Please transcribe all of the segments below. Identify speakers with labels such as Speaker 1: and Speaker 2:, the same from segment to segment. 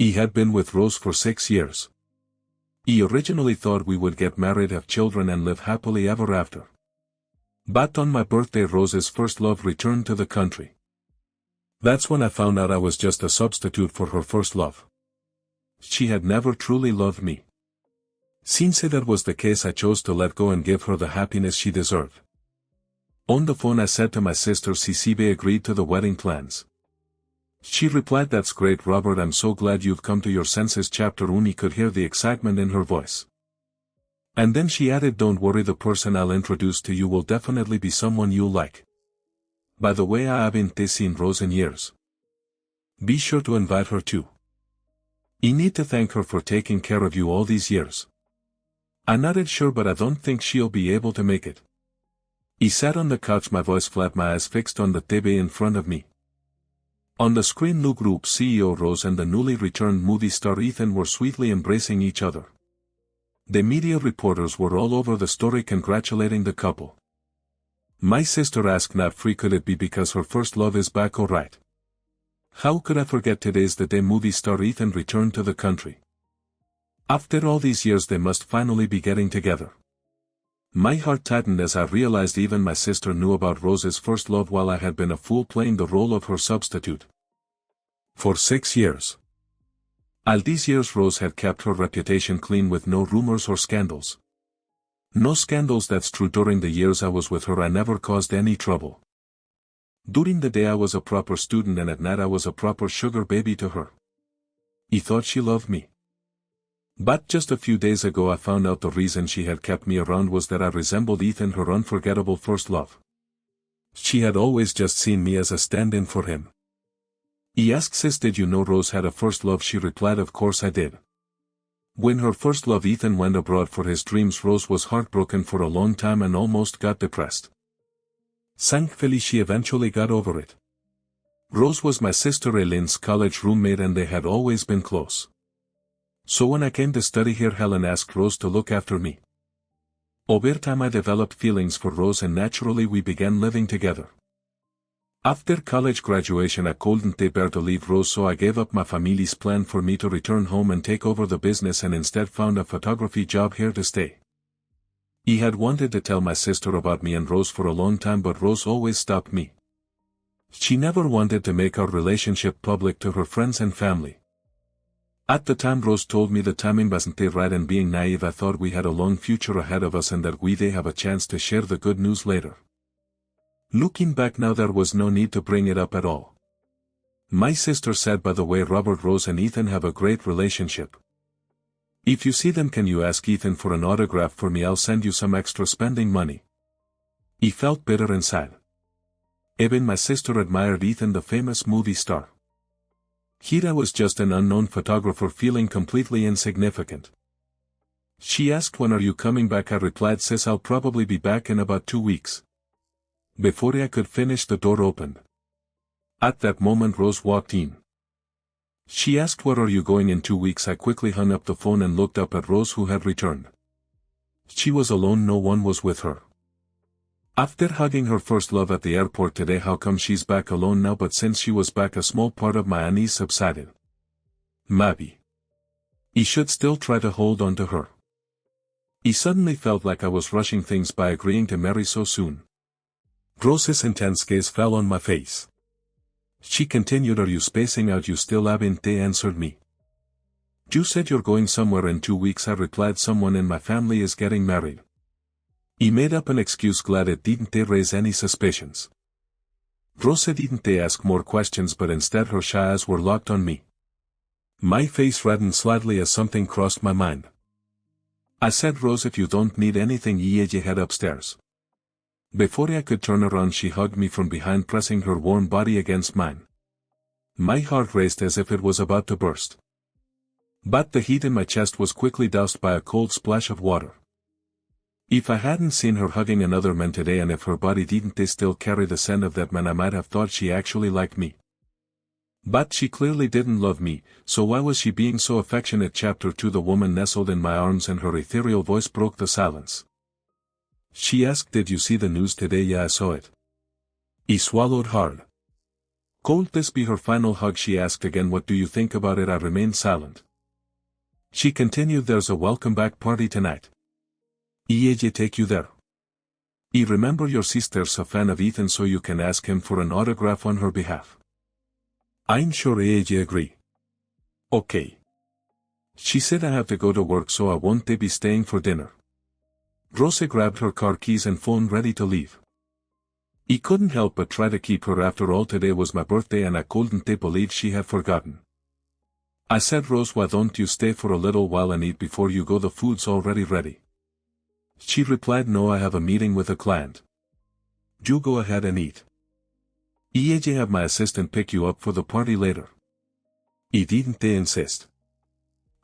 Speaker 1: He had been with Rose for 6 years. He originally thought we would get married, have children and live happily ever after. But on my birthday Rose's first love returned to the country. That's when I found out I was just a substitute for her first love. She had never truly loved me. Since that was the case, I chose to let go and give her the happiness she deserved. On the phone I said to my sister CCB agreed to the wedding plans. She replied, "That's great, Robert, I'm so glad you've come to your senses." Chapter 1. He could hear the excitement in her voice. And then she added, "Don't worry, the person I'll introduce to you will definitely be someone you'll like. By the way, I haven't seen Rose in years. Be sure to invite her too. You need to thank her for taking care of you all these years." I nodded, "Sure, but I don't think she'll be able to make it." He sat on the couch, my voice flat, my eyes fixed on the TV in front of me. On the screen, New Group CEO Rose and the newly returned movie star Ethan were sweetly embracing each other. The media reporters were all over the story congratulating the couple. My sister asked, "Not free, could it be because her first love is back alright?" How could I forget? Today's the day movie star Ethan returned to the country. After all these years they must finally be getting together. My heart tightened as I realized even my sister knew about Rose's first love while I had been a fool playing the role of her substitute. For 6 years. All these years Rose had kept her reputation clean with no rumors or scandals. No scandals, that's true. During the years I was with her I never caused any trouble. During the day I was a proper student and at night I was a proper sugar baby to her. He thought she loved me. But just a few days ago I found out the reason she had kept me around was that I resembled Ethan, her unforgettable first love. She had always just seen me as a stand-in for him. He asked, "Sis, did you know Rose had a first love?" She replied, "Of course I did." When her first love Ethan went abroad for his dreams, Rose was heartbroken for a long time and almost got depressed. Thankfully she eventually got over it. Rose was my sister Eileen's college roommate and they had always been close. So when I came to study here, Helen asked Rose to look after me. Over time I developed feelings for Rose and naturally we began living together. After college graduation I couldn't bear to leave Rose, so I gave up my family's plan for me to return home and take over the business and instead found a photography job here to stay. He had wanted to tell my sister about me and Rose for a long time, but Rose always stopped me. She never wanted to make our relationship public to her friends and family. At the time Rose told me the timing wasn't right, and being naive I thought we had a long future ahead of us and that we'd have a chance to share the good news later. Looking back now, there was no need to bring it up at all. My sister said, "By the way, Robert, Rose and Ethan have a great relationship. If you see them, can you ask Ethan for an autograph for me? I'll send you some extra spending money." He felt bitter and sad. Even my sister admired Ethan, the famous movie star. Here I was just an unknown photographer feeling completely insignificant. She asked, "When are you coming back?" I replied, "Sis, I'll probably be back in about 2 weeks. Before I could finish, the door opened. At that moment Rose walked in. She asked, "Where are you going in 2 weeks?" I quickly hung up the phone and looked up at Rose, who had returned. She was alone, no one was with her. After hugging her first love at the airport today, how come she's back alone now? But since she was back, a small part of my unease subsided. Maybe he should still try to hold on to her. He suddenly felt like I was rushing things by agreeing to marry so soon. Rose's intense gaze fell on my face. She continued, "Are you spacing out? You still haven't answered me." "You said you're going somewhere in 2 weeks," I replied. "Someone in my family is getting married." He made up an excuse, glad it didn't raise any suspicions. Rose didn't ask more questions, but instead her shy eyes were locked on me. My face reddened slightly as something crossed my mind. I said, "Rose, if you don't need anything, you head upstairs." Before I could turn around, she hugged me from behind, pressing her warm body against mine. My heart raced as if it was about to burst. But the heat in my chest was quickly doused by a cold splash of water. If I hadn't seen her hugging another man today, and if her body didn't still carry the scent of that man, I might have thought she actually liked me. But she clearly didn't love me, so why was she being so affectionate? Chapter 2. The woman nestled in my arms and her ethereal voice broke the silence. She asked, "Did you see the news today?" "Yeah, I saw it." He swallowed hard. Could this be her final hug? She asked again. What do you think about it? I remained silent. She continued, there's a welcome back party tonight. Y ella take you there. Y remember your sister's a fan of Ethan, so you can ask him for an autograph on her behalf. I'm sure ella agree. Okay. She said I have to go to work, so I won't be staying for dinner. Rosa grabbed her car keys and phone ready to leave. I couldn't help but try to keep her. After all, today was my birthday and I couldn't believe she had forgotten. I said, Rose, why don't you stay for a little while and eat before you go? The food's already ready. She replied, no, I have a meeting with a client. You go ahead and eat. Ella have my assistant pick you up for the party later. I didn't insist.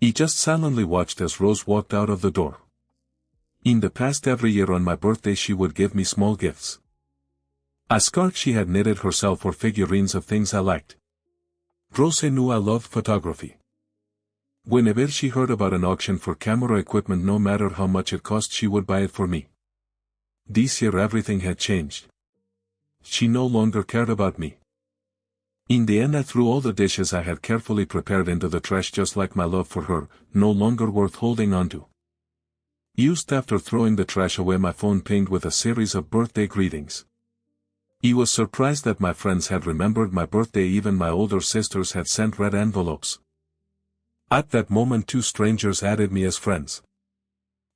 Speaker 1: I just silently watched as Rose walked out of the door. In the past, every year on my birthday she would give me small gifts. A scarf she had knitted herself or figurines of things I liked. Rose knew I loved photography. Whenever she heard about an auction for camera equipment, no matter how much it cost, she would buy it for me. This year everything had changed. She no longer cared about me. In the end, I threw all the dishes I had carefully prepared into the trash, just like my love for her, no longer worth holding on to. Used after throwing the trash away, my phone pinged with a series of birthday greetings. I was surprised that my friends had remembered my birthday. Even my older sisters had sent red envelopes. At that moment, 2 strangers added me as friends.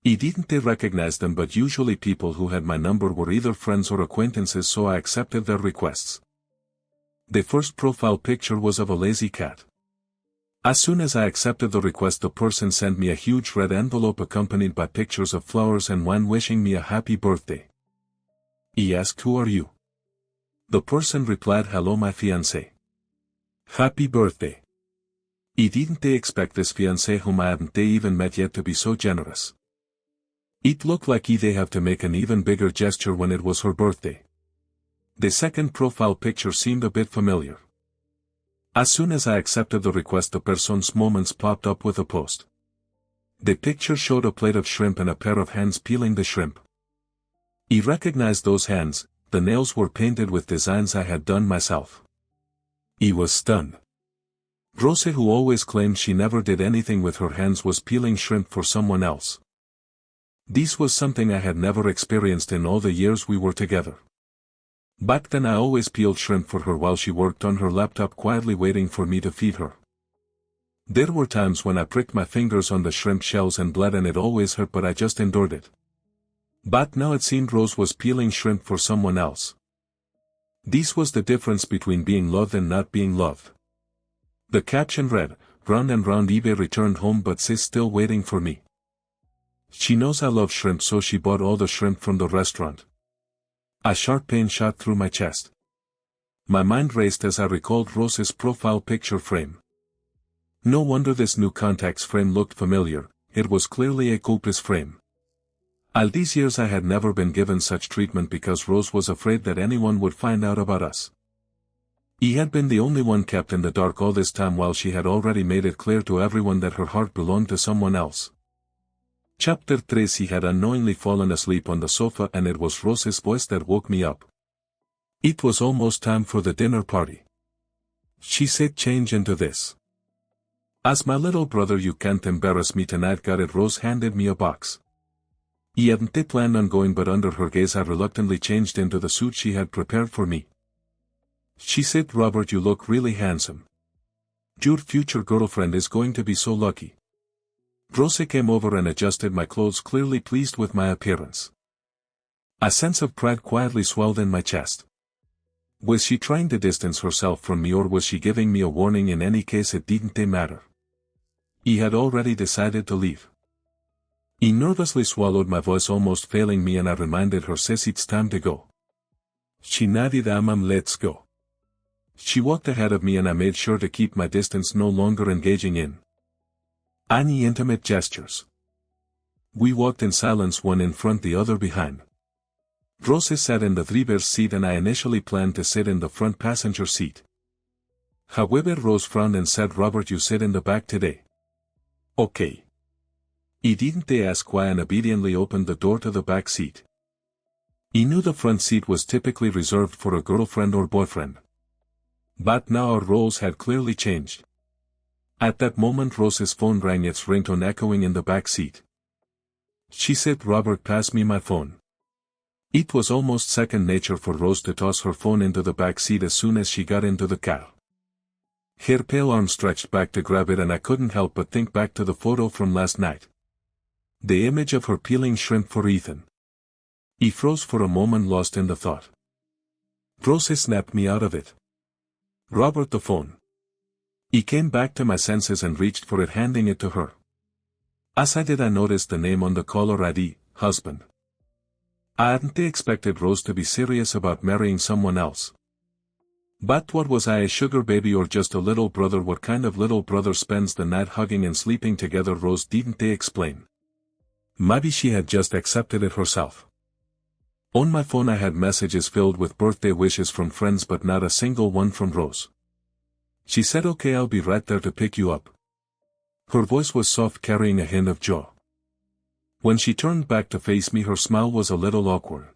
Speaker 1: I didn't recognize them, but usually people who had my number were either friends or acquaintances, so I accepted their requests. The first profile picture was of a lazy cat. As soon as I accepted the request, the person sent me a huge red envelope accompanied by pictures of flowers and wine wishing me a happy birthday. I asked, who are you? The person replied, hello, my fiancé. Happy birthday. I didn't expect this fiancé, whom I hadn't even met yet, to be so generous. It looked like they have to make an even bigger gesture when it was her birthday. The second profile picture seemed a bit familiar. As soon as I accepted the request, the person's moments popped up with a post. The picture showed a plate of shrimp and a pair of hands peeling the shrimp. I recognized those hands. The nails were painted with designs I had done myself. I was stunned. Rosa, who always claimed she never did anything with her hands, was peeling shrimp for someone else. This was something I had never experienced in all the years we were together. Back then I always peeled shrimp for her while she worked on her laptop, quietly waiting for me to feed her. There were times when I pricked my fingers on the shrimp shells and bled, and it always hurt, but I just endured it. But now it seemed Rose was peeling shrimp for someone else. This was the difference between being loved and not being loved. The caption read, round and round eBay returned home, but sis still waiting for me. She knows I love shrimp, so she bought all the shrimp from the restaurant. A sharp pain shot through my chest. My mind raced as I recalled Rose's profile picture frame. No wonder this new contacts frame looked familiar. It was clearly a culprit's frame. All these years I had never been given such treatment because Rose was afraid that anyone would find out about us. He had been the only one kept in the dark all this time, while she had already made it clear to everyone that her heart belonged to someone else. Chapter 3. He had unknowingly fallen asleep on the sofa, and it was Rose's voice that woke me up. It was almost time for the dinner party. She said, change into this. As my little brother, you can't embarrass me tonight. Got it? Rose handed me a box. I hadn't planned on going, but under her gaze I reluctantly changed into the suit she had prepared for me. She said, Robert, you look really handsome. Your future girlfriend is going to be so lucky. Rosa came over and adjusted my clothes, clearly pleased with my appearance. A sense of pride quietly swelled in my chest. Was she trying to distance herself from me, or was she giving me a warning? In any case, it didn't matter. I had already decided to leave. I nervously swallowed, my voice almost failing me, and I reminded her, sis, it's time to go. She nodded, let's go. She walked ahead of me, and I made sure to keep my distance, no longer engaging in any intimate gestures. We walked in silence, one in front, the other behind. Rosa sat in the driver's seat, and I initially planned to sit in the front passenger seat. However, Rose frowned and said, Robert, you sit in the back today. Okay. I didn't ask why, and obediently opened the door to the back seat. I knew the front seat was typically reserved for a girlfriend or boyfriend. But now our roles had clearly changed. At that moment Rose's phone rang, its ringtone echoing in the back seat. She said, "Robert, pass me my phone." It was almost second nature for Rose to toss her phone into the back seat as soon as she got into the car. Her pale arm stretched back to grab it, and I couldn't help but think back to the photo from last night. The image of her peeling shrimp for Ethan. He froze for a moment, lost in the thought. Rose snapped me out of it. "Robert, the phone." He came back to my senses and reached for it, handing it to her. As I did, I noticed the name on the caller ID, husband. I hadn't expected Rose to be serious about marrying someone else. But what was I, a sugar baby or just a little brother? What kind of little brother spends the night hugging and sleeping together? Rose didn't explain. Maybe she had just accepted it herself. On my phone I had messages filled with birthday wishes from friends, but not a single one from Rose. She said, "Okay, I'll be right there to pick you up." Her voice was soft, carrying a hint of joy. When she turned back to face me, her smile was a little awkward.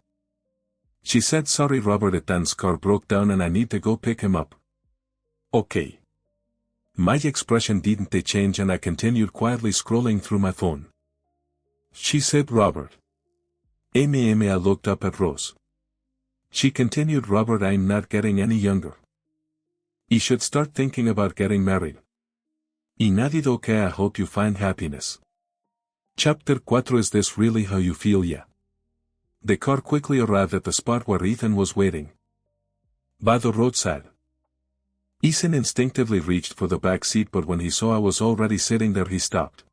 Speaker 1: She said, "Sorry Robert, Ethan's car broke down and I need to go pick him up." "Okay." My expression didn't change and I continued quietly scrolling through my phone. She said, "Robert." Amy, I looked up at Rose. She continued, "Robert, I'm not getting any younger. You should start thinking about getting married." He nodded. "Okay, I hope you find happiness." Chapter 4. Is this really how you feel? Yeah. The car quickly arrived at the spot where Ethan was waiting. By the roadside. Ethan instinctively reached for the back seat, but when he saw I was already sitting there, he stopped.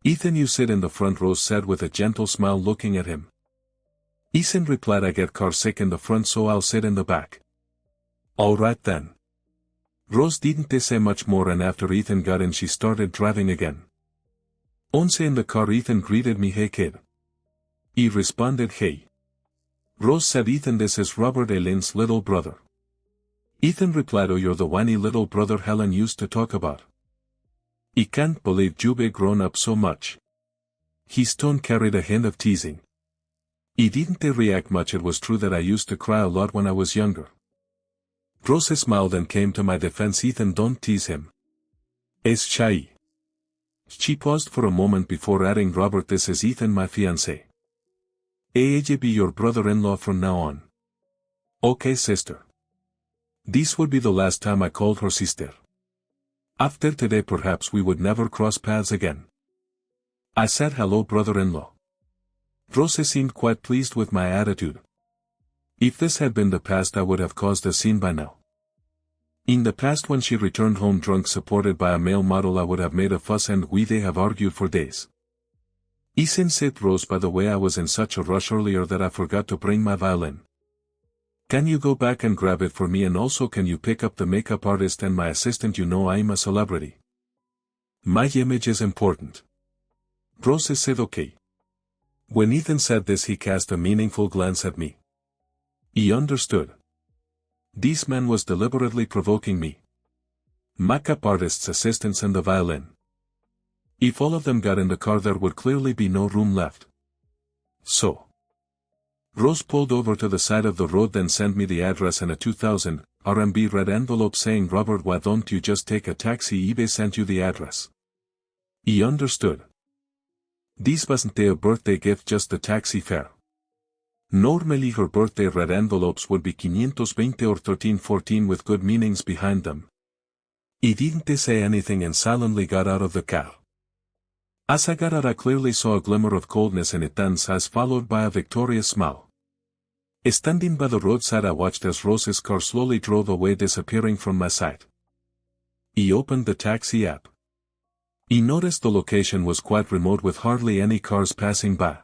Speaker 1: "Ethan, you sit in the front," Rose said with a gentle smile, looking at him. Ethan replied, "I get car sick in the front, so I'll sit in the back." "All right then." Rose didn't say much more, and after Ethan got in she started driving again. Once in the car, Ethan greeted me, "Hey kid." He responded, "Hey." Rose said, "Ethan, this is Robert, Elaine's little brother." Ethan replied, "Oh, you're the whiny little brother Helen used to talk about. I can't believe you've grown up so much." His tone carried a hint of teasing. He didn't react much. It was true that I used to cry a lot when I was younger. Rose smiled and came to my defense. "Ethan, don't tease him. He's shy." She paused for a moment before adding, "Robert, this is Ethan, my fiancé. I'll be your brother-in-law from now on." "Okay, sister." This would be the last time I called her sister. After today perhaps we would never cross paths again. I said, "Hello, brother-in-law." Rose seemed quite pleased with my attitude. If this had been the past, I would have caused a scene by now. In the past, when she returned home drunk supported by a male model, I would have made a fuss and we'd have argued for days. "Ethan," said Rose, "by the way, I was in such a rush earlier that I forgot to bring my violin. Can you go back and grab it for me, and also can you pick up the makeup artist and my assistant? You know I'm a celebrity. My image is important." Rose said, "Okay." When Ethan said this, he cast a meaningful glance at me. He understood. This man was deliberately provoking me. Makeup artist's assistants and the violin. If all of them got in the car, there would clearly be no room left. So. Rose pulled over to the side of the road, then sent me the address and a 2,000 RMB red envelope saying, "Robert, why don't you just take a taxi? eBay sent you the address." He understood. This wasn't a birthday gift, just the taxi fare. Normally her birthday red envelopes would be 520 or 1314 with good meanings behind them. He didn't say anything and silently got out of the car. As I got out, I clearly saw a glimmer of coldness in Ethan's eyes, followed by a victorious smile. Standing by the roadside, I watched as Rose's car slowly drove away, disappearing from my sight. He opened the taxi app. He noticed the location was quite remote with hardly any cars passing by.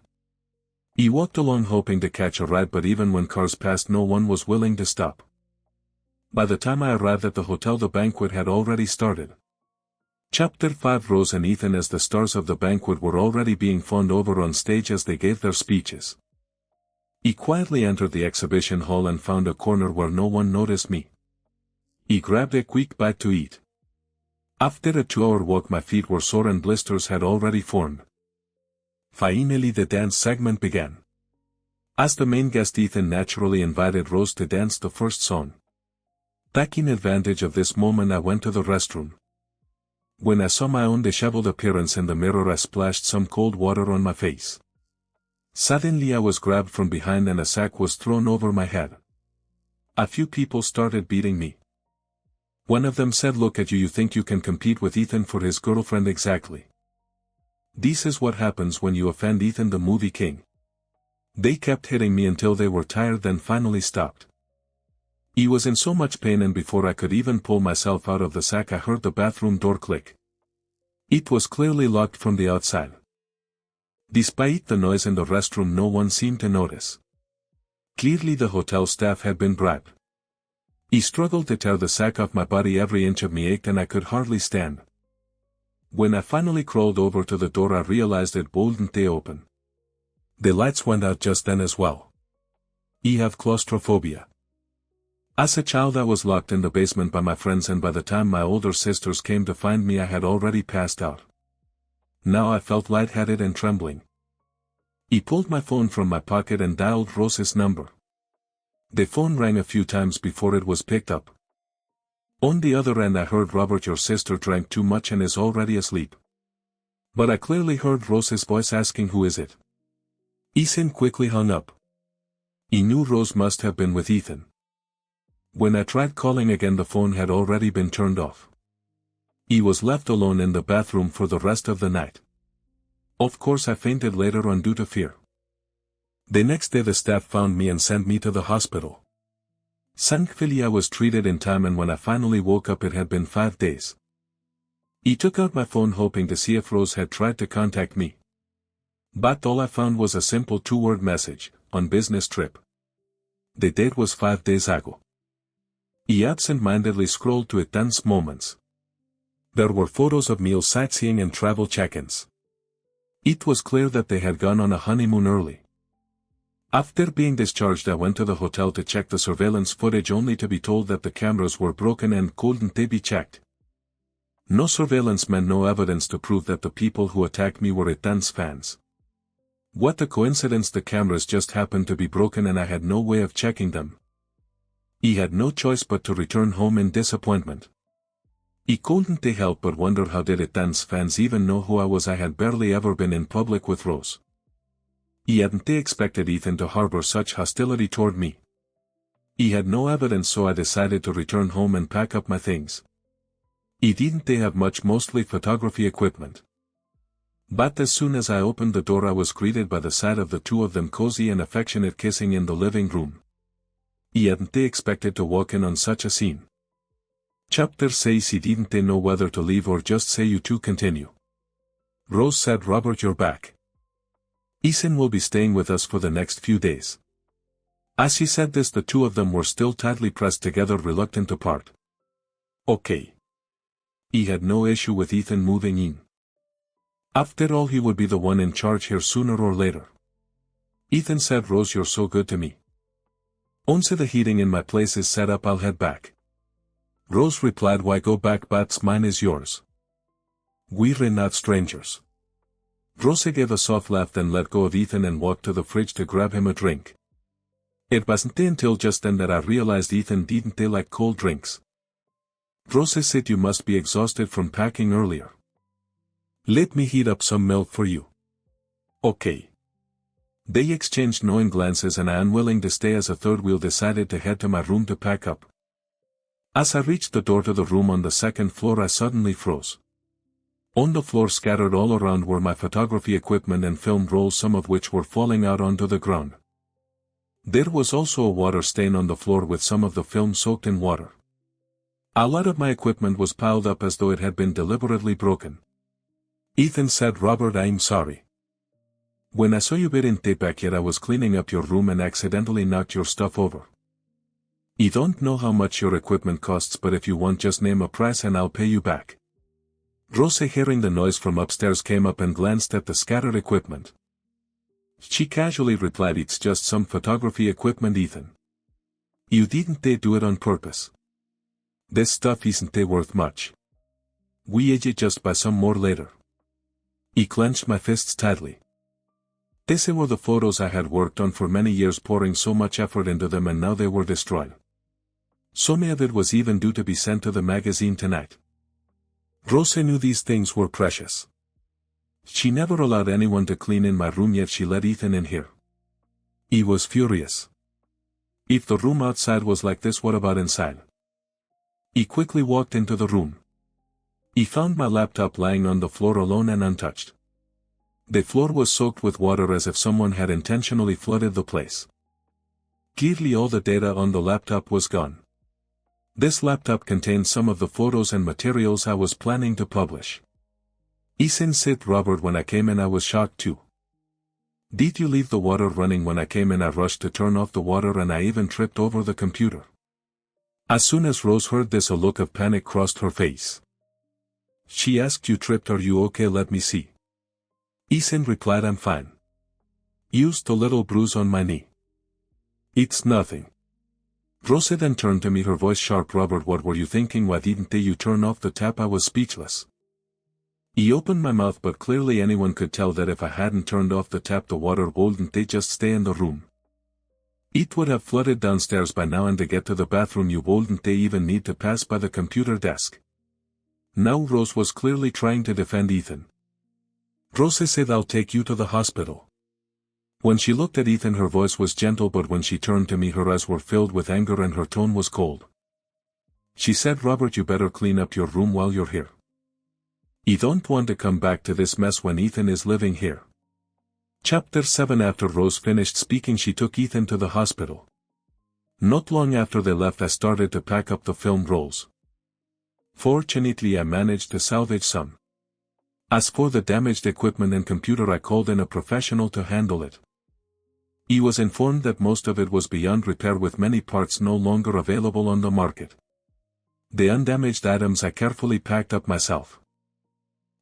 Speaker 1: He walked along hoping to catch a ride, but even when cars passed, no one was willing to stop. By the time I arrived at the hotel, the banquet had already started. Chapter 5. Rose and Ethan as the stars of the banquet were already being fawned over on stage as they gave their speeches. He quietly entered the exhibition hall and found a corner where no one noticed me. He grabbed a quick bite to eat. After a 2-hour walk, my feet were sore and blisters had already formed. Finally the dance segment began. As the main guest, Ethan naturally invited Rose to dance the first song. Taking advantage of this moment I went to the restroom. When I saw my own disheveled appearance in the mirror I splashed some cold water on my face. Suddenly I was grabbed from behind and a sack was thrown over my head. A few people started beating me. One of them said, "Look at you think you can compete with Ethan for his girlfriend exactly. This is what happens when you offend Ethan the movie king." They kept hitting me until they were tired then finally stopped. He was in so much pain and before I could even pull myself out of the sack I heard the bathroom door click. It was clearly locked from the outside. Despite the noise in the restroom no one seemed to notice. Clearly the hotel staff had been bribed. He struggled to tear the sack off my body, every inch of me ached and I could hardly stand. When I finally crawled over to the door I realized it wouldn't open. The lights went out just then as well. I have claustrophobia. As a child I was locked in the basement by my friends and by the time my older sisters came to find me I had already passed out. Now I felt lightheaded and trembling. He pulled my phone from my pocket and dialed Rose's number. The phone rang a few times before it was picked up. On the other end I heard, "Robert, your sister drank too much and is already asleep." But I clearly heard Rose's voice asking, "Who is it?" Ethan quickly hung up. He knew Rose must have been with Ethan. When I tried calling again the phone had already been turned off. He was left alone in the bathroom for the rest of the night. Of course I fainted later on due to fear. The next day the staff found me and sent me to the hospital. Thankfully I was treated in time and when I finally woke up it had been 5 days. He took out my phone hoping to see if Rose had tried to contact me. But all I found was a simple 2-word message, "On business trip." The date was 5 days ago. He absent-mindedly scrolled to it tense moments. There were photos of meals, sightseeing and travel check-ins. It was clear that they had gone on a honeymoon early. After being discharged I went to the hotel to check the surveillance footage only to be told that the cameras were broken and couldn't be checked. No surveillance meant no evidence to prove that the people who attacked me were Ethan's fans. What a coincidence, the cameras just happened to be broken and I had no way of checking them. He had no choice but to return home in disappointment. He couldn't help but wonder how did Ethan's fans even know who I was. I had barely ever been in public with Rose. He hadn't expected Ethan to harbor such hostility toward me. He had no evidence, so I decided to return home and pack up my things. He didn't have much, mostly photography equipment. But as soon as I opened the door I was greeted by the sight of the two of them cozy and affectionate kissing in the living room. He hadn't expected to walk in on such a scene. Chapter says he didn't know whether to leave or just say you two continue. Rose said, "Robert, you're back. Ethan will be staying with us for the next few days." As he said this the two of them were still tightly pressed together, reluctant to part. Okay. He had no issue with Ethan moving in. After all, he would be the one in charge here sooner or later. Ethan said, "Rose, you're so good to me. Once the heating in my place is set up I'll head back." Rose replied, "Why go back? But mine is yours. We're not strangers." Rose gave a soft laugh, then let go of Ethan and walked to the fridge to grab him a drink. It wasn't until just then that I realized Ethan didn't like cold drinks. Rose said, "You must be exhausted from packing earlier. Let me heat up some milk for you." Okay. They exchanged knowing glances and I, unwilling to stay as a third wheel, decided to head to my room to pack up. As I reached the door to the room on the second floor I suddenly froze. On the floor scattered all around were my photography equipment and film rolls, some of which were falling out onto the ground. There was also a water stain on the floor with some of the film soaked in water. A lot of my equipment was piled up as though it had been deliberately broken. Ethan said, "Robert, I'm sorry. When I saw you weren't back yet I was cleaning up your room and accidentally knocked your stuff over. I don't know how much your equipment costs, but if you want just name a price and I'll pay you back." Rose, hearing the noise from upstairs, came up and glanced at the scattered equipment. She casually replied, "It's just some photography equipment, Ethan. You didn't do it on purpose. This stuff isn't worth much. We just buy some more later." He clenched my fists tightly. These were the photos I had worked on for many years, pouring so much effort into them, and now they were destroyed. Some of it was even due to be sent to the magazine tonight. Rosa knew these things were precious. She never allowed anyone to clean in my room, yet she let Ethan in here. He was furious. If the room outside was like this, what about inside? He quickly walked into the room. He found my laptop lying on the floor alone and untouched. The floor was soaked with water as if someone had intentionally flooded the place. Clearly all the data on the laptop was gone. This laptop contained some of the photos and materials I was planning to publish. Ethan said, "Robert, when I came in I was shocked too. Did you leave the water running? When I came in I rushed to turn off the water and I even tripped over the computer." As soon as Rose heard this, a look of panic crossed her face. She asked, "You tripped? Are you okay? Let me see." Ethan replied, "I'm fine. Used a little bruise on my knee." "It's nothing." Rosa then turned to me, her voice sharp. "Robert, what were you thinking? Why didn't you turn off the tap?" I was speechless. He opened my mouth, but clearly anyone could tell that if I hadn't turned off the tap, the water wouldn't just stay in the room. It would have flooded downstairs by now, and to get to the bathroom you wouldn't even need to pass by the computer desk. Now Rose was clearly trying to defend Ethan. Rosa said, "I'll take you to the hospital." When she looked at Ethan her voice was gentle, but when she turned to me her eyes were filled with anger and her tone was cold. She said, "Robert, you better clean up your room while you're here. You don't want to come back to this mess when Ethan is living here." Chapter 7. After Rose finished speaking, she took Ethan to the hospital. Not long after they left, I started to pack up the film rolls. Fortunately I managed to salvage some. As for the damaged equipment and computer, I called in a professional to handle it. He was informed that most of it was beyond repair, with many parts no longer available on the market. The undamaged items I carefully packed up myself.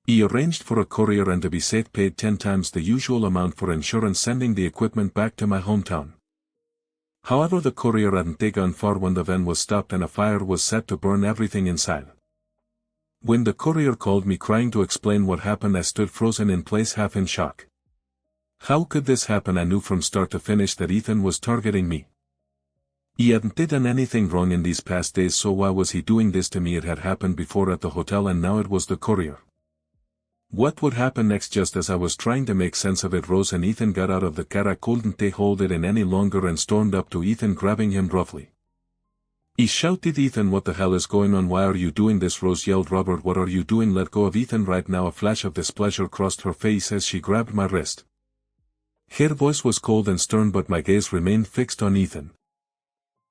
Speaker 1: He arranged for a courier and, to be safe, paid 10 times the usual amount for insurance, sending the equipment back to my hometown. However, the courier hadn't gone far when the van was stopped and a fire was set to burn everything inside. When the courier called me crying to explain what happened, I stood frozen in place, half in shock. How could this happen? I knew from start to finish that Ethan was targeting me. He hadn't done anything wrong in these past days, so why was he doing this to me? It had happened before at the hotel, and now it was the courier. What would happen next? Just as I was trying to make sense of it, Rose and Ethan got out of the car. I couldn't hold it in any longer and stormed up to Ethan, grabbing him roughly. He shouted, "Ethan, what the hell is going on? Why are you doing this?" Rose yelled, "Robert, what are you doing? Let go of Ethan right now." A flash of displeasure crossed her face as she grabbed my wrist. Her voice was cold and stern, but my gaze remained fixed on Ethan.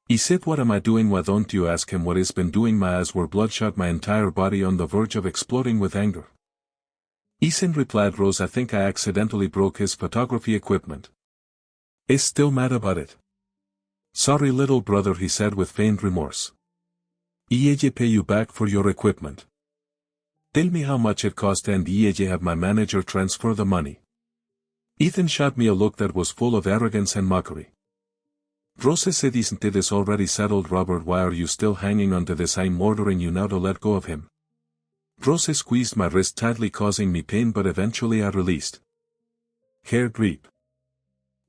Speaker 1: He said, "What am I doing? Why don't you ask him what he's been doing?" My eyes were bloodshot, my entire body on the verge of exploding with anger. Ethan replied, "Rose, I think I accidentally broke his photography equipment. Is still mad about it." "Sorry, little brother," he said with faint remorse. "I'll pay you back for your equipment. Tell me how much it cost and I'll have my manager transfer the money." Ethan shot me a look that was full of arrogance and mockery. Rosa said, "Isn't this already settled? Robert, why are you still hanging on to this? I'm ordering you now to let go of him." Rosa squeezed my wrist tightly, causing me pain, but eventually I released. Hair grip.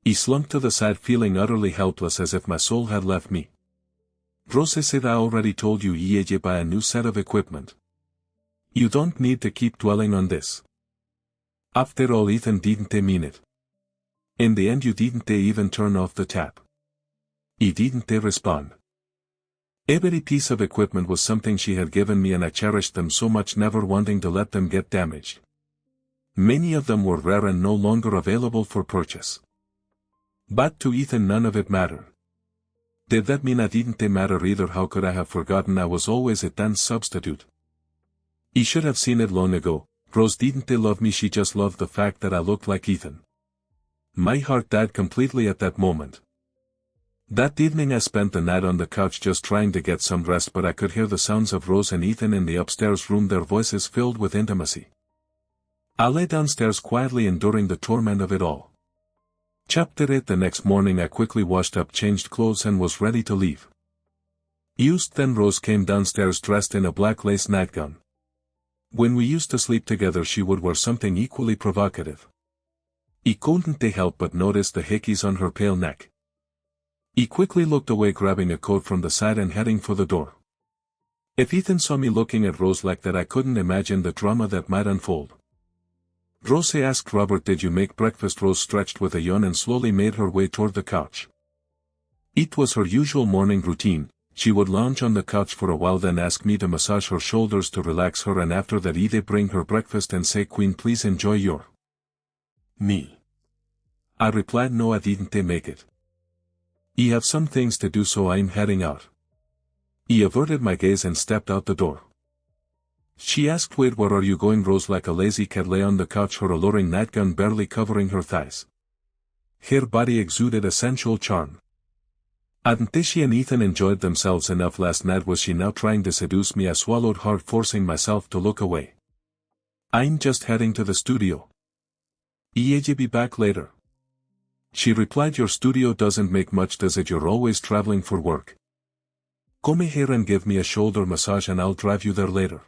Speaker 1: He slumped to the side, feeling utterly helpless, as if my soul had left me. Rosa said, "I already told you I'll buy a new set of equipment. You don't need to keep dwelling on this. After all, Ethan didn't mean it. In the end, you didn't even turn off the tap. He didn't respond." Every piece of equipment was something she had given me, and I cherished them so much, never wanting to let them get damaged. Many of them were rare and no longer available for purchase. But to Ethan none of it mattered. Did that mean I didn't matter either? How could I have forgotten I was always a dance substitute? He should have seen it long ago. Rose didn't love me, she just loved the fact that I looked like Ethan. My heart died completely at that moment. That evening I spent the night on the couch just trying to get some rest, but I could hear the sounds of Rose and Ethan in the upstairs room, their voices filled with intimacy. I lay downstairs quietly, enduring the torment of it all. Chapter 8. The next morning I quickly washed up, changed clothes, and was ready to leave. Then Rose came downstairs dressed in a black lace nightgown. When we used to sleep together she would wear something equally provocative. I couldn't help but notice the hickeys on her pale neck. He quickly looked away, grabbing a coat from the side and heading for the door. If Ethan saw me looking at Rose like that, I couldn't imagine the drama that might unfold. Rose asked Robert, "Did you make breakfast?" Rose stretched with a yawn and slowly made her way toward the couch. It was her usual morning routine. She would lounge on the couch for a while, then ask me to massage her shoulders to relax her, and after that either bring her breakfast and say, "Queen, please enjoy your meal." I replied, "No, I didn't make it. I have some things to do, so I'm heading out." He averted my gaze and stepped out the door. She asked, "Wait, where are you going?" Rose, like a lazy cat, lay on the couch, her alluring nightgown barely covering her thighs. Her body exuded a sensual charm. Hadn't she and Ethan enjoyed themselves enough last night? Was she now trying to seduce me? I swallowed hard, forcing myself to look away. "I'm just heading to the studio. I'll be back later." She replied, "Your studio doesn't make much, does it? You're always traveling for work. Come here and give me a shoulder massage and I'll drive you there later."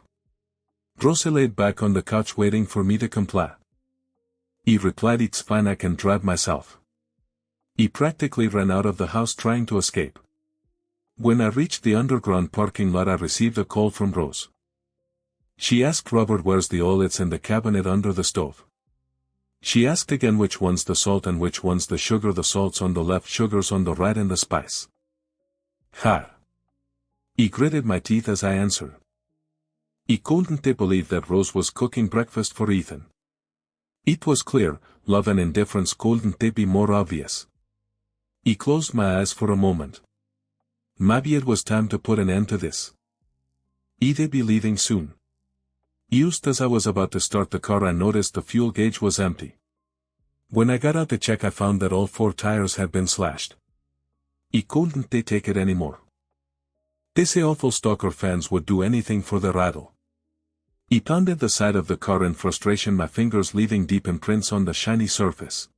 Speaker 1: Rose laid back on the couch waiting for me to comply. I replied, "It's fine, I can drive myself." He practically ran out of the house trying to escape. When I reached the underground parking lot, I received a call from Rose. She asked Robert, "Where's the oil?" "It's in the cabinet under the stove." She asked again, "Which one's the salt and which one's the sugar?" "The salt's on the left, sugar's on the right, and the spice." Ha! I gritted my teeth as I answered. I couldn't believe that Rose was cooking breakfast for Ethan. It was clear, love and indifference couldn't be more obvious. I closed my eyes for a moment. Maybe it was time to put an end to this. I'd be leaving soon. Just as I was about to start the car, I noticed the fuel gauge was empty. When I got out to check, I found that all 4 tires had been slashed. I couldn't take it anymore. These awful stalker fans would do anything for the rattle. I pounded the side of the car in frustration, my fingers leaving deep imprints on the shiny surface.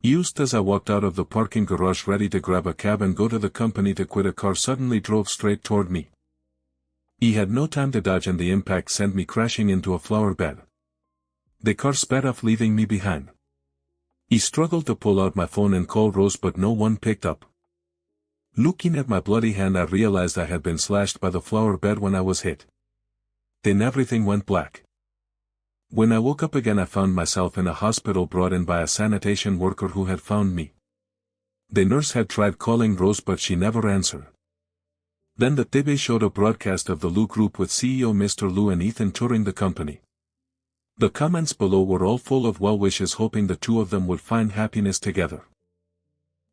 Speaker 1: Just as I walked out of the parking garage ready to grab a cab and go to the company to quit, a car suddenly drove straight toward me. I had no time to dodge and the impact sent me crashing into a flower bed. The car sped off, leaving me behind. I struggled to pull out my phone and call Rose, but no one picked up. Looking at my bloody hand, I realized I had been slashed by the flower bed when I was hit. Then everything went black. When I woke up again, I found myself in a hospital, brought in by a sanitation worker who had found me. The nurse had tried calling Rose, but she never answered. Then the TV showed a broadcast of the Lou Group with CEO Mr. Lou and Ethan touring the company. The comments below were all full of well wishes, hoping the two of them would find happiness together.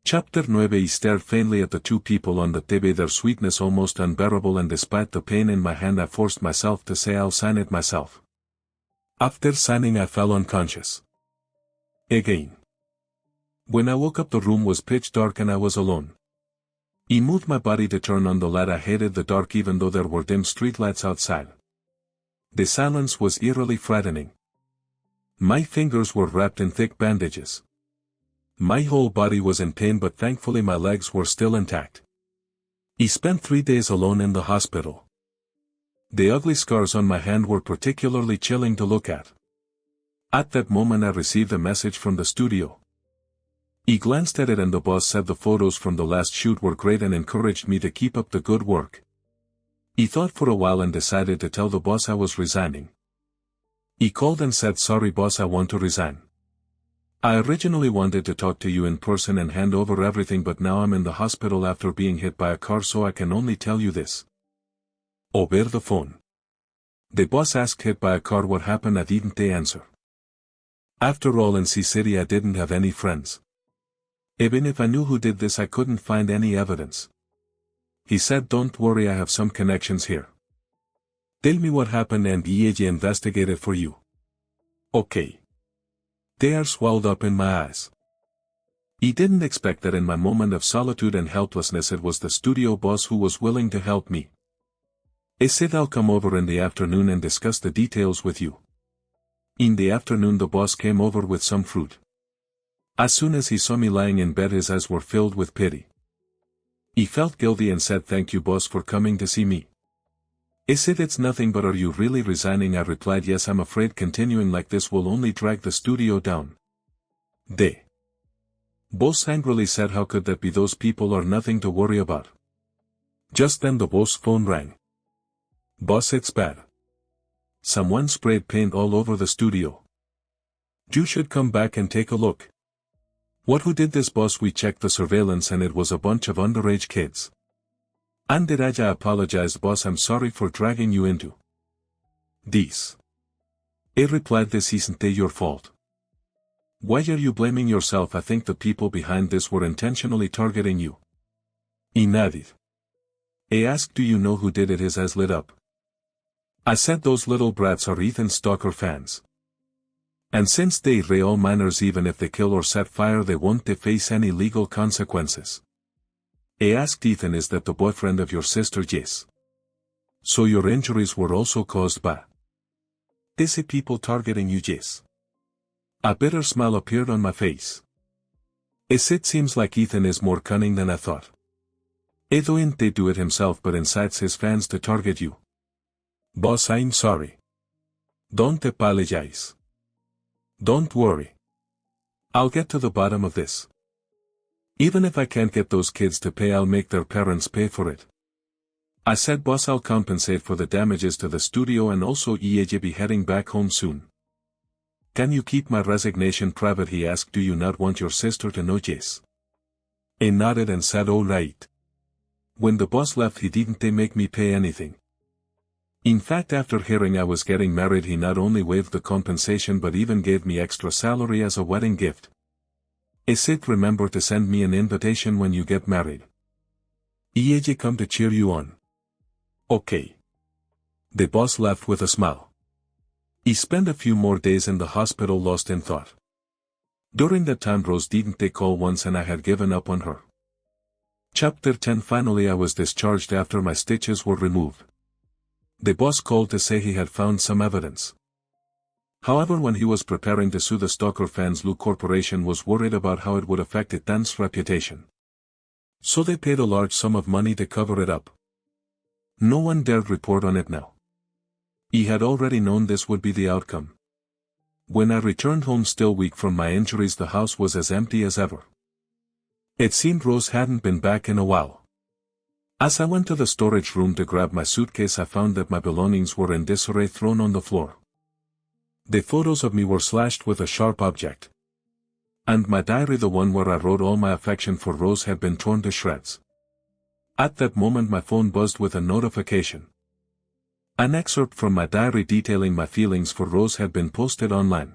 Speaker 1: Chapter 9. I stared faintly at the two people on the TV, their sweetness almost unbearable, and despite the pain in my hand I forced myself to say, "I'll sign it myself." After signing, I fell unconscious. Again. When I woke up, the room was pitch dark and I was alone. I moved my body to turn on the light. I hated the dark even though there were dim streetlights outside. The silence was eerily frightening. My fingers were wrapped in thick bandages. My whole body was in pain, but thankfully my legs were still intact. I spent 3 days alone in the hospital. The ugly scars on my hand were particularly chilling to look at. At that moment I received a message from the studio. I glanced at it and the boss said the photos from the last shoot were great and encouraged me to keep up the good work. I thought for a while and decided to tell the boss I was resigning. He called and said, "Sorry boss, I want to resign. I originally wanted to talk to you in person and hand over everything, but now I'm in the hospital after being hit by a car, so I can only tell you this." Over the phone. The boss asked, "Hit by a car, what happened?" I didn't answer. After all, in C-City I didn't have any friends. Even if I knew who did this, I couldn't find any evidence. He said, "Don't worry, I have some connections here. Tell me what happened and I'll investigate it for you." Okay. Tears welled up in my eyes. He didn't expect that in my moment of solitude and helplessness it was the studio boss who was willing to help me. He said, "I'll come over in the afternoon and discuss the details with you." In the afternoon the boss came over with some fruit. As soon as he saw me lying in bed his eyes were filled with pity. He felt guilty and said, "Thank you boss for coming to see me." He said, "It's nothing, but are you really resigning?" I replied, "Yes, I'm afraid continuing like this will only drag the studio down." The Boss angrily said how could that be, those people are nothing to worry about. Just then the boss phone rang. Boss, it's bad. Someone sprayed paint all over the studio. You should come back and take a look. What, who did this, boss? We checked the surveillance and it was a bunch of underage kids. And did I apologize, boss, I'm sorry for dragging you into this. I replied, this isn't your fault. Why are you blaming yourself? I think the people behind this were intentionally targeting you. He nodded. I asked, do you know who did it? His eyes lit up. I said, those little brats are Ethan stalker fans. And since they all minors, even if they kill or set fire, they won't face any legal consequences. I asked Ethan, is that the boyfriend of your sister? Yes. So your injuries were also caused by these people targeting you? Yes. A bitter smile appeared on my face. It seems like Ethan is more cunning than I thought. He don't do it himself but incites his fans to target you. Boss, I'm sorry. Don't apologize. Don't worry. I'll get to the bottom of this. Even if I can't get those kids to pay, I'll make their parents pay for it. I said, boss, I'll compensate for the damages to the studio and also I'll be heading back home soon. Can you keep my resignation private? He asked, do you not want your sister to know? Yes. I nodded and said, all right. When the boss left, he didn't make me pay anything. In fact, after hearing I was getting married, he not only waived the compensation but even gave me extra salary as a wedding gift. He said, remember to send me an invitation when you get married. I'll come to cheer you on. Okay. The boss laughed with a smile. He spent a few more days in the hospital lost in thought. During that time Rose didn't call once and I had given up on her. Chapter 10. Finally I was discharged after my stitches were removed. The boss called to say he had found some evidence. However, when he was preparing to sue the stalker fans, Lu Corporation was worried about how it would affect Ethan's reputation. So they paid a large sum of money to cover it up. No one dared report on it now. He had already known this would be the outcome. When I returned home still weak from my injuries, the house was as empty as ever. It seemed Rose hadn't been back in a while. As I went to the storage room to grab my suitcase, I found that my belongings were in disarray, thrown on the floor. The photos of me were slashed with a sharp object. And my diary, the one where I wrote all my affection for Rose, had been torn to shreds. At that moment my phone buzzed with a notification. An excerpt from my diary detailing my feelings for Rose had been posted online.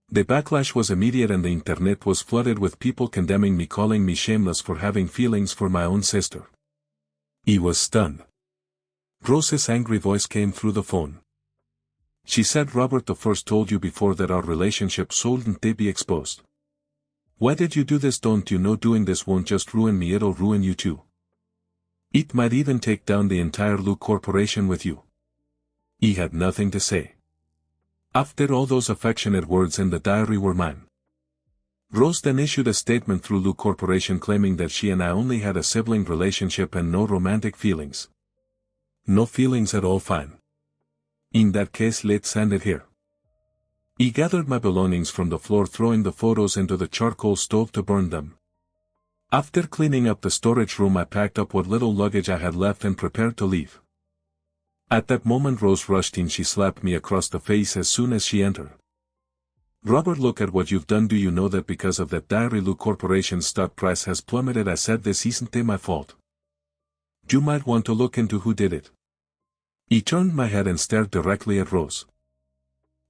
Speaker 1: The backlash was immediate and the internet was flooded with people condemning me, calling me shameless for having feelings for my own sister. He was stunned. Rose's angry voice came through the phone. She said, Robert the first told you before that our relationship shouldn't be exposed. Why did you do this? Don't you know doing this won't just ruin me, it'll ruin you too. It might even take down the entire Lu Corporation with you. He had nothing to say. After all, those affectionate words in the diary were mine. Rose then issued a statement through Lu Corporation claiming that she and I only had a sibling relationship and no romantic feelings. No feelings at all, fine. In that case, let's end it here. He gathered my belongings from the floor, throwing the photos into the charcoal stove to burn them. After cleaning up the storage room, I packed up what little luggage I had left and prepared to leave. At that moment Rose rushed in. She slapped me across the face as soon as she entered. Robert, look at what you've done. Do you know that because of that diary Lu Corporation's stock price has plummeted? I said, this isn't my fault. You might want to look into who did it. He turned my head and stared directly at Rose.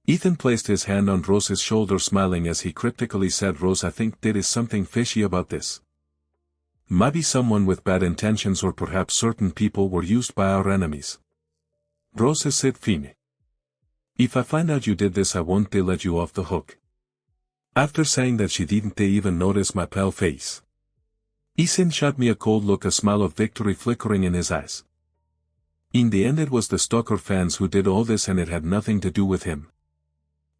Speaker 1: Ethan placed his hand on Rose's shoulder, smiling as he cryptically said, Rose, I think there is something fishy about this. Maybe someone with bad intentions, or perhaps certain people were used by our enemies. Rose said, Fine. If I find out you did this, I won't let you off the hook. After saying that, she didn't even notice my pale face. Ethan shot me a cold look, a smile of victory flickering in his eyes. In the end, it was the stalker fans who did all this, and it had nothing to do with him.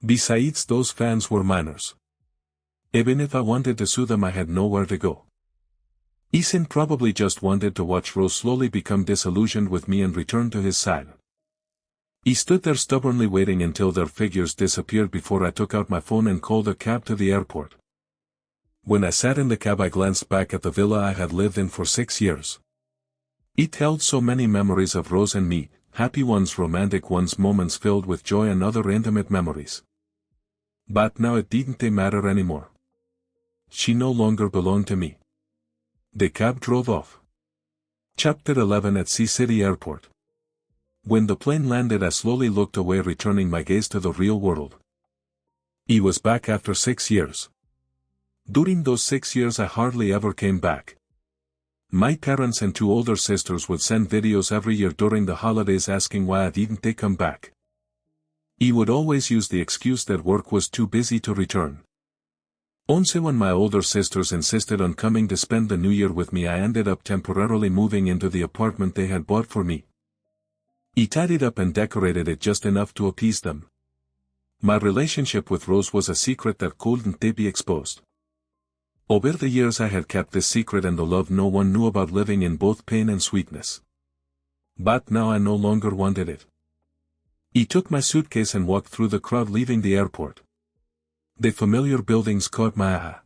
Speaker 1: Besides, those fans were minors. Even if I wanted to sue them, I had nowhere to go. Ethan probably just wanted to watch Rose slowly become disillusioned with me and return to his side. He stood there stubbornly waiting until their figures disappeared before I took out my phone and called a cab to the airport. When I sat in the cab I glanced back at the villa I had lived in for 6 years. It held so many memories of Rose and me, happy ones, romantic ones, moments filled with joy and other intimate memories. But now it didn't matter anymore. She no longer belonged to me. The cab drove off. Chapter 11 At Sea City Airport. When the plane landed I slowly looked away, returning my gaze to the real world. I was back after 6 years. During those 6 years I hardly ever came back. My parents and 2 older sisters would send videos every year during the holidays asking why I didn't come back. I would always use the excuse that work was too busy to return. Once when my older sisters insisted on coming to spend the New Year with me, I ended up temporarily moving into the apartment they had bought for me. I tidied up and decorated it just enough to appease them. My relationship with Rose was a secret that couldn't be exposed. Over the years I had kept this secret, and the love no one knew about, living in both pain and sweetness. But now I no longer wanted it. I took my suitcase and walked through the crowd leaving the airport. The familiar buildings caught my eye.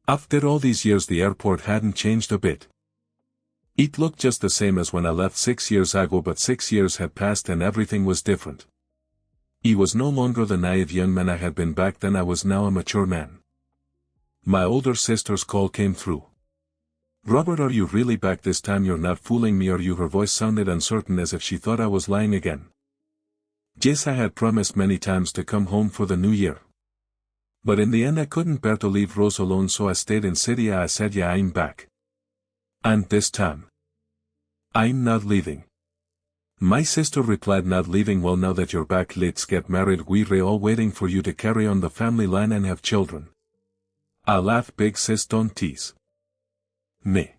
Speaker 1: After all these years the airport hadn't changed a bit. It looked just the same as when I left 6 years ago, but 6 years had passed and everything was different. I was no longer the naive young man I had been back then. I was now a mature man. My older sister's call came through. "Robert, are you really back this time? You're not fooling me, are you?" Her voice sounded uncertain, as if she thought I was lying again. Yes, I had promised many times to come home for the New Year. But in the end I couldn't bear to leave Rose alone, so I stayed in city. I said, "Yeah, I'm back. And this time, I'm not leaving." My sister replied, "Not leaving? Well, now that you're back, let's get married. We're all waiting for you to carry on the family line and have children." I laughed. "Big sis, don't tease me.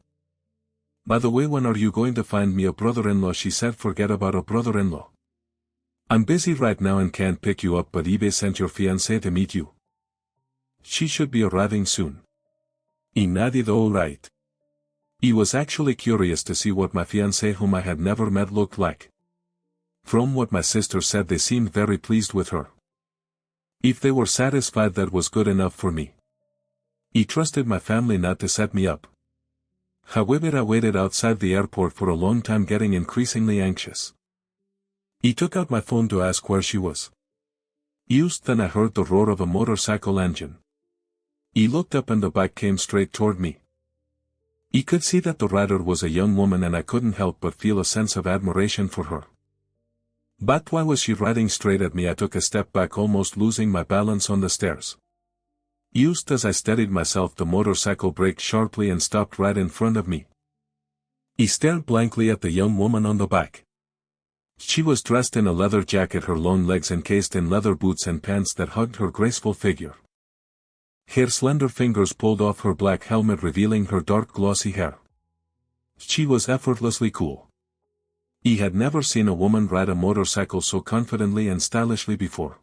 Speaker 1: By the way, when are you going to find me a brother-in-law?" She said. "Forget about a brother-in-law. I'm busy right now and can't pick you up, but eBay sent your fiancé to meet you. She should be arriving soon." I nodded. "All right." I was actually curious to see what my fiancé, whom I had never met, looked like. From what my sister said, they seemed very pleased with her. If they were satisfied, that was good enough for me. I trusted my family not to set me up. However, I waited outside the airport for a long time, getting increasingly anxious. I took out my phone to ask where she was. Then I heard the roar of a motorcycle engine. I looked up and the bike came straight toward me. I could see that the rider was a young woman, and I couldn't help but feel a sense of admiration for her. But why was she riding straight at me? I took a step back, almost losing my balance on the stairs. As I steadied myself, the motorcycle braked sharply and stopped right in front of me. I stared blankly at the young woman on the bike. She was dressed in a leather jacket, her long legs encased in leather boots and pants that hugged her graceful figure. Her slender fingers pulled off her black helmet, revealing her dark glossy hair. She was effortlessly cool. I had never seen a woman ride a motorcycle so confidently and stylishly before.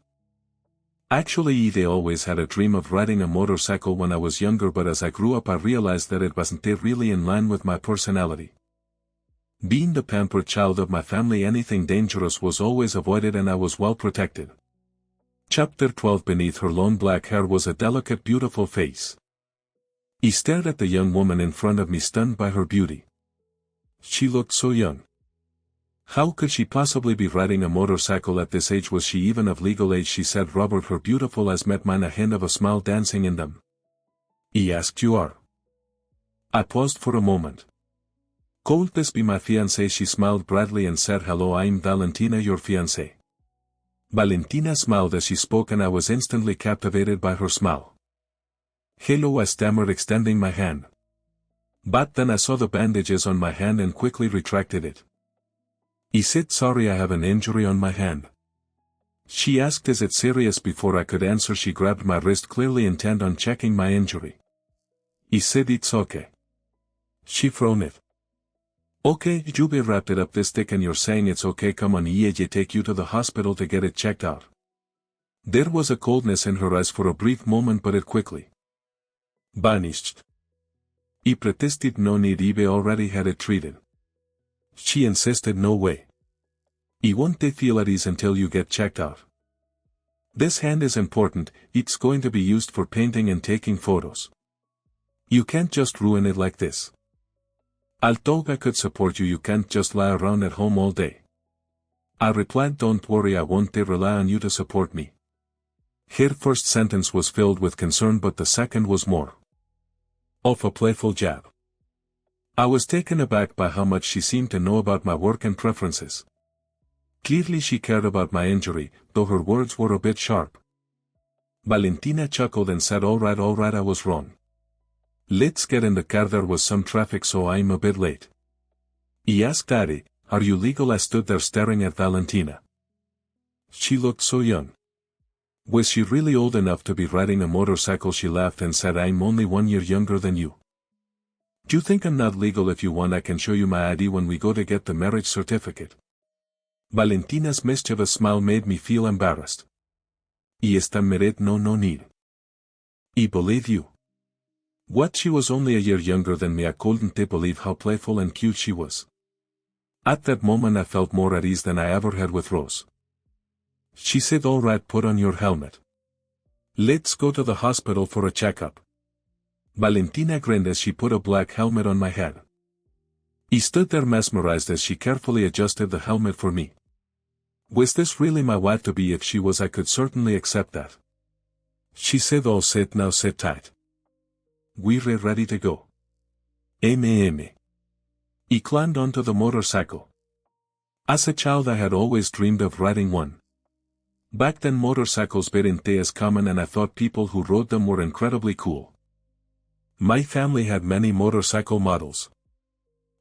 Speaker 1: Actually, I always had a dream of riding a motorcycle when I was younger, but as I grew up I realized that it wasn't really in line with my personality. Being the pampered child of my family, anything dangerous was always avoided and I was well protected. Chapter 12 Beneath her long black hair was a delicate, beautiful face. I stared at the young woman in front of me, stunned by her beauty. She looked so young. How could she possibly be riding a motorcycle at this age? Was she even of legal age? She said, "Robert." Her beautiful eyes met mine, a hint of a smile dancing in them. I asked, "You are?" I paused for a moment. "Could this be my fiancé?" She smiled brightly and said, "Hello, I'm Valentina, your fiancé." Valentina smiled as she spoke, and I was instantly captivated by her smile. "Hello," I stammered, extending my hand. But then I saw the bandages on my hand and quickly retracted it. I said, "Sorry, I have an injury on my hand." She asked, "Is it serious?" Before I could answer, she grabbed my wrist, clearly intent on checking my injury. I said, "It's okay." She frowned it. "Okay, you be wrapped it up this thick and you're saying it's okay? Come on, I take you to the hospital to get it checked out." There was a coldness in her eyes for a brief moment, but it quickly vanished. I protested, "No need, I already had it treated." She insisted, "No way. I won't feel at ease until you get checked out. This hand is important, it's going to be used for painting and taking photos." You can't just ruin it like this. I thought I could support you can't just lie around at home all day. I replied don't worry I won't rely on you to support me. Her first sentence was filled with concern but the second was more of a playful jab. I was taken aback by how much she seemed to know about my work and preferences. Clearly she cared about my injury, though her words were a bit sharp. Valentina chuckled and said alright I was wrong. Let's get in the car, there was some traffic so I'm a bit late. He asked Daddy, are you legal? I stood there staring at Valentina. She looked so young. Was she really old enough to be riding a motorcycle? She laughed and said I'm only 1 year younger than you. Do you think I'm not legal? If you want I can show you my ID when we go to get the marriage certificate. Valentina's mischievous smile made me feel embarrassed. Y esta mered no need. I believe you. What, she was only a year younger than me. I couldn't believe how playful and cute she was. At that moment I felt more at ease than I ever had with Rose. She said alright, put on your helmet. Let's go to the hospital for a checkup. Valentina grinned as she put a black helmet on my head. I stood there mesmerized as she carefully adjusted the helmet for me. Was this really my wife-to-be? If she was I could certainly accept that. She said all set, now sit tight. We're ready to go. Aime. I climbed onto the motorcycle. As a child I had always dreamed of riding one. Back then motorcycles weren't as common and I thought people who rode them were incredibly cool. My family had many motorcycle models.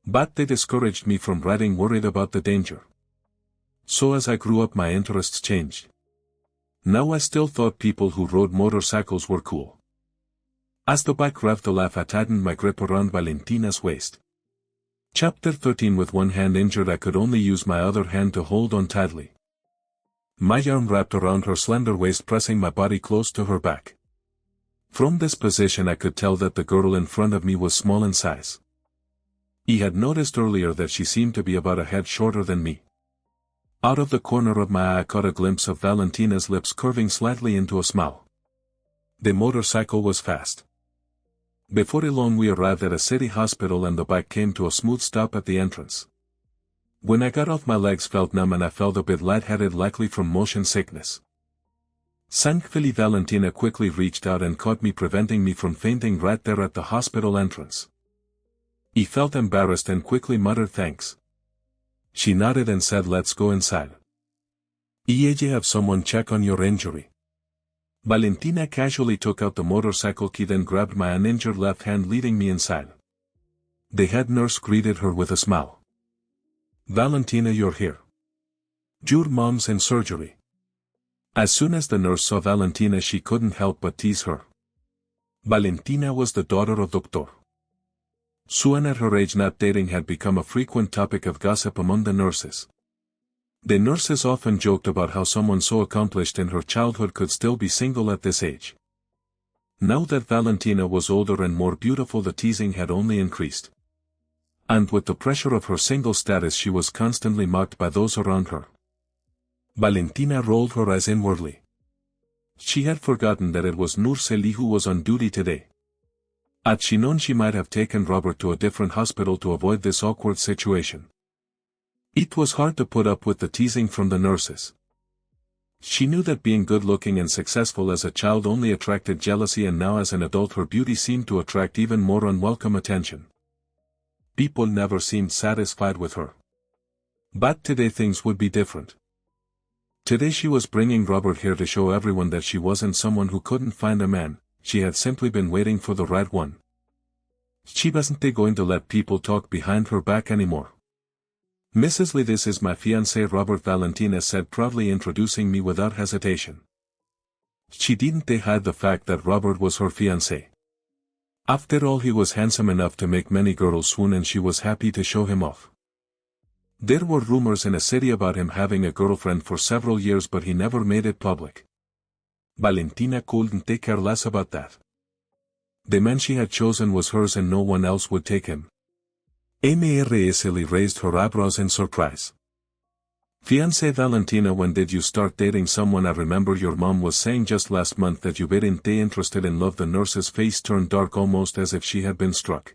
Speaker 1: But they discouraged me from riding, worried about the danger. So as I grew up my interests changed. Now I still thought people who rode motorcycles were cool. As the bike revved a laugh I tightened my grip around Valentina's waist. Chapter 13. With one hand injured I could only use my other hand to hold on tightly. My arm wrapped around her slender waist, pressing my body close to her back. From this position I could tell that the girl in front of me was small in size. I had noticed earlier that she seemed to be about a head shorter than me. Out of the corner of my eye I caught a glimpse of Valentina's lips curving slightly into a smile. The motorcycle was fast. Before long we arrived at a city hospital and the bike came to a smooth stop at the entrance. When I got off my legs felt numb and I felt a bit lightheaded, likely from motion sickness. Thankfully Valentina quickly reached out and caught me, preventing me from fainting right there at the hospital entrance. I felt embarrassed and quickly muttered thanks. She nodded and said let's go inside. Ella have someone check on your injury. Valentina casually took out the motorcycle key, then grabbed my uninjured left hand, leading me inside. The head nurse greeted her with a smile. Valentina, you're here. Your mom's in surgery. As soon as the nurse saw Valentina she couldn't help but tease her. Valentina was the daughter of Dr. Suan. At her age not dating had become a frequent topic of gossip among the nurses. The nurses often joked about how someone so accomplished in her childhood could still be single at this age. Now that Valentina was older and more beautiful the teasing had only increased. And with the pressure of her single status she was constantly mocked by those around her. Valentina rolled her eyes inwardly. She had forgotten that it was Nurseli who was on duty today. Had she known she might have taken Robert to a different hospital to avoid this awkward situation. It was hard to put up with the teasing from the nurses. She knew that being good-looking and successful as a child only attracted jealousy, and now as an adult her beauty seemed to attract even more unwelcome attention. People never seemed satisfied with her. But today things would be different. Today she was bringing Robert here to show everyone that she wasn't someone who couldn't find a man, she had simply been waiting for the right one. She wasn't going to let people talk behind her back anymore. Mrs. Lee, this is my fiancé Robert, Valentina said proudly, introducing me without hesitation. She didn't hide the fact that Robert was her fiancé. After all, he was handsome enough to make many girls swoon, and she was happy to show him off. There were rumors in the city about him having a girlfriend for several years, but he never made it public. Valentina couldn't care less about that. The man she had chosen was hers and no one else would take him. Mrs. Lee raised her eyebrows in surprise. Fiancé Valentina, when did you start dating someone? I remember your mom was saying just last month that you weren't interested in love. The nurse's face turned dark almost as if she had been struck.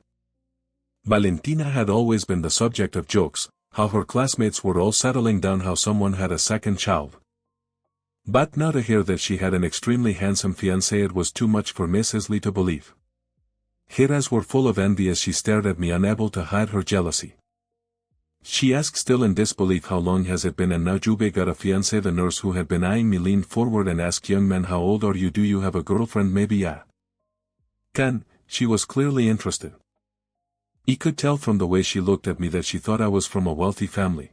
Speaker 1: Valentina had always been the subject of jokes, how her classmates were all settling down, how someone had a second child. But now to hear that she had an extremely handsome fiancé, it was too much for Mrs. Lee to believe. Her eyes were full of envy as she stared at me, unable to hide her jealousy. She asked, still in disbelief, how long has it been and now you've got a fiancé? The nurse, who had been eyeing me, leaned forward and asked, young man, how old are you? Do you have a girlfriend? Maybe I can. She was clearly interested. I could tell from the way she looked at me that she thought I was from a wealthy family.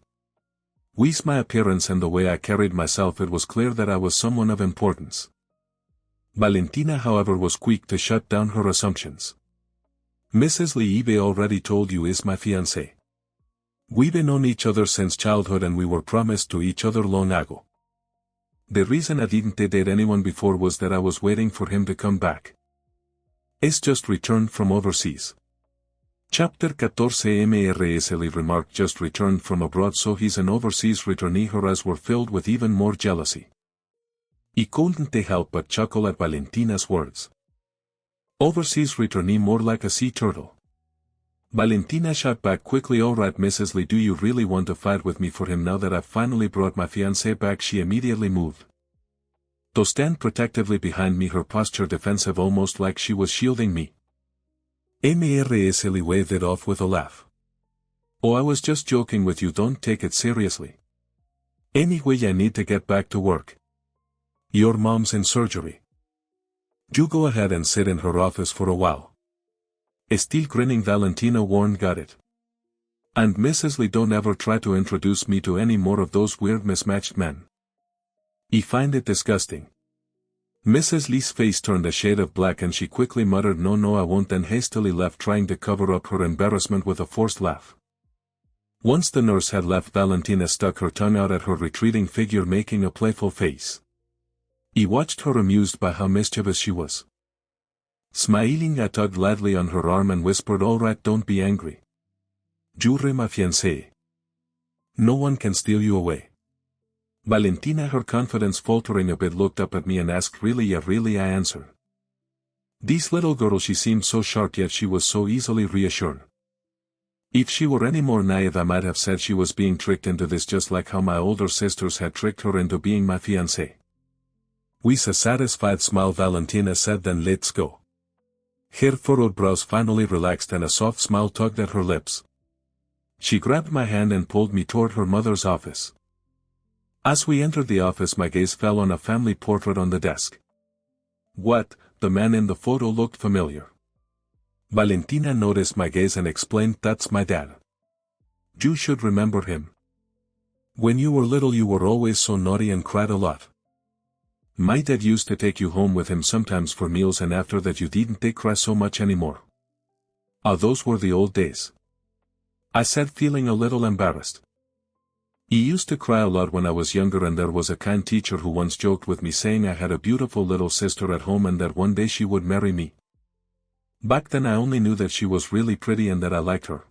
Speaker 1: With my appearance and the way I carried myself, it was clear that I was someone of importance. Valentina, however, was quick to shut down her assumptions. Mrs. Lee, I've already told you, is my fiancé. We've known each other since childhood and we were promised to each other long ago. The reason I didn't date anyone before was that I was waiting for him to come back. He's just returned from overseas. Chapter 14. Mrs. Lee remarked, just returned from abroad, so he's an overseas returnee. Her eyes were filled with even more jealousy. I couldn't help but chuckle at Valentina's words. Overseas returnee, more like a sea turtle. Valentina shot back quickly, all right Mrs. Lee, do you really want to fight with me for him now that I've finally brought my fiancé back? She immediately moved to stand protectively behind me, her posture defensive, almost like she was shielding me. Mrs. Lee waved it off with a laugh. Oh, I was just joking with you, don't take it seriously. Anyway, I need to get back to work. Your mom's in surgery. You go ahead and sit in her office for a while. Still grinning, Valentina warned, got it. And Mrs. Lee, don't ever try to introduce me to any more of those weird mismatched men. I find it disgusting. Mrs. Lee's face turned a shade of black and she quickly muttered, no, I won't, then hastily left, trying to cover up her embarrassment with a forced laugh. Once the nurse had left, Valentina stuck her tongue out at her retreating figure, making a playful face. I watched her, amused by how mischievous she was. Smiling, I tugged lightly on her arm and whispered, all right, don't be angry. You're my fiancé. No one can steal you away. Valentina, her confidence faltering a bit, looked up at me and asked, really? Yeah, really, I answered. This little girl, she seemed so sharp, yet she was so easily reassured. If she were any more naive, I might have said she was being tricked into this, just like how my older sisters had tricked her into being my fiancé. With a satisfied smile, Valentina said, then let's go. Her furrowed brows finally relaxed and a soft smile tugged at her lips. She grabbed my hand and pulled me toward her mother's office. As we entered the office, my gaze fell on a family portrait on the desk. What? The man in the photo looked familiar. Valentina noticed my gaze and explained, that's my dad. You should remember him. When you were little, you were always so naughty and cried a lot. My dad used to take you home with him sometimes for meals, and after that you didn't cry so much anymore. Ah, those were the old days. I said, feeling a little embarrassed. He used to cry a lot when I was younger, and there was a kind teacher who once joked with me, saying I had a beautiful little sister at home and that one day she would marry me. Back then I only knew that she was really pretty and that I liked her.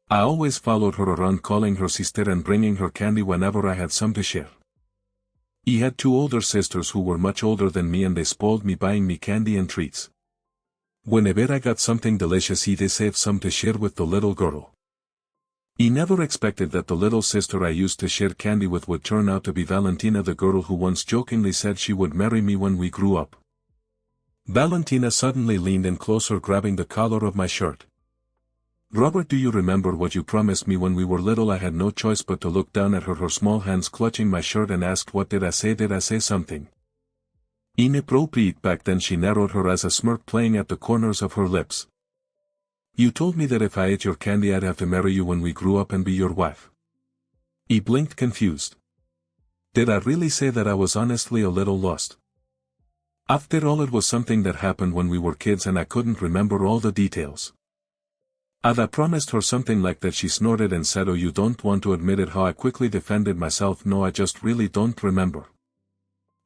Speaker 1: I always followed her around, calling her sister and bringing her candy whenever I had some to share. He had two older sisters who were much older than me, and they spoiled me, buying me candy and treats. Whenever I got something delicious, he'd save some to share with the little girl. He never expected that the little sister I used to share candy with would turn out to be Valentina, the girl who once jokingly said she would marry me when we grew up. Valentina suddenly leaned in closer, grabbing the collar of my shirt. Robert, do you remember what you promised me when we were little? I had no choice but to look down at her, her small hands clutching my shirt, and asked, what did I say? Did I say something inappropriate? Back then she narrowed her eyes, a smirk playing at the corners of her lips. You told me that if I ate your candy I'd have to marry you when we grew up and be your wife. He blinked, confused. Did I really say that? I was honestly a little lost. After all, it was something that happened when we were kids and I couldn't remember all the details. I promised her something like that. She snorted and said, oh, you don't want to admit it? How I quickly defended myself. No, I just really don't remember.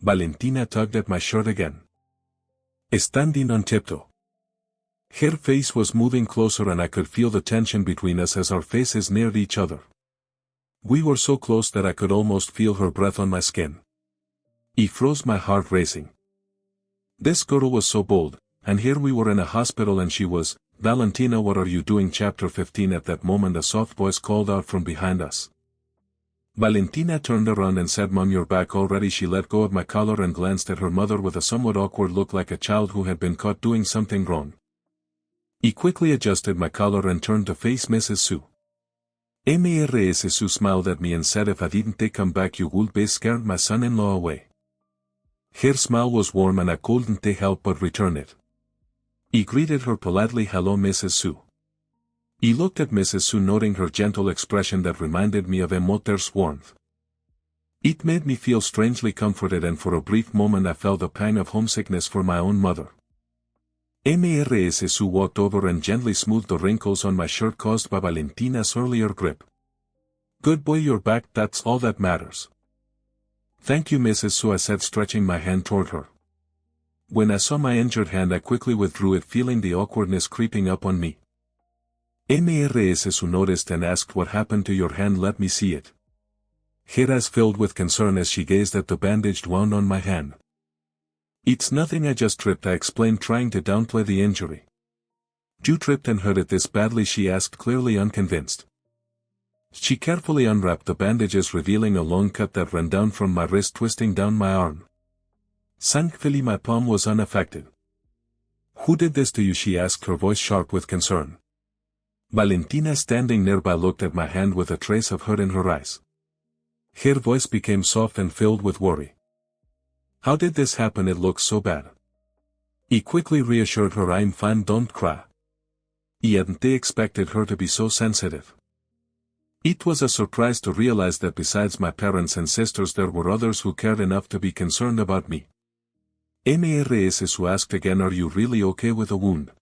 Speaker 1: Valentina tugged at my shirt again. Standing on tiptoe. Her face was moving closer and I could feel the tension between us as our faces neared each other. We were so close that I could almost feel her breath on my skin. It froze my heart racing. This girl was so bold, and here we were in a hospital and she was, "Valentina, what are you doing?" Chapter 15. At that moment a soft voice called out from behind us. Valentina turned around and said, "Mom, you're back already." She let go of my collar and glanced at her mother with a somewhat awkward look, like a child who had been caught doing something wrong. He quickly adjusted my collar and turned to face Mrs. Sue. Mrs. Sue smiled at me and said, "If I didn't come back you would be scared my son-in-law away." Her smile was warm and I couldn't help but return it. He greeted her politely, "Hello, Mrs. Sue." He looked at Mrs. Sue, noting her gentle expression that reminded me of a mother's warmth. It made me feel strangely comforted, and for a brief moment I felt a pang of homesickness for my own mother. Mrs. Sue walked over and gently smoothed the wrinkles on my shirt caused by Valentina's earlier grip. "Good boy, you're back, that's all that matters." "Thank you, Mrs. Sue," I said, stretching my hand toward her. When I saw my injured hand I quickly withdrew it, feeling the awkwardness creeping up on me. Mrs. Sue noticed and asked, "What happened to your hand? Let me see it." Her eyes filled with concern as she gazed at the bandaged wound on my hand. "It's nothing, I just tripped," I explained, trying to downplay the injury. "You tripped and hurt it this badly?" she asked, clearly unconvinced. She carefully unwrapped the bandages, revealing a long cut that ran down from my wrist, twisting down my arm. Thankfully my palm was unaffected. "Who did this to you?" she asked, her voice sharp with concern. Valentina, standing nearby, looked at my hand with a trace of hurt in her eyes. Her voice became soft and filled with worry. "How did this happen? It looks so bad." He quickly reassured her, "I'm fine, don't cry." He hadn't expected her to be so sensitive. It was a surprise to realize that besides my parents and sisters there were others who cared enough to be concerned about me. Mrs. Sue asked again, "Are you really okay with the wound?"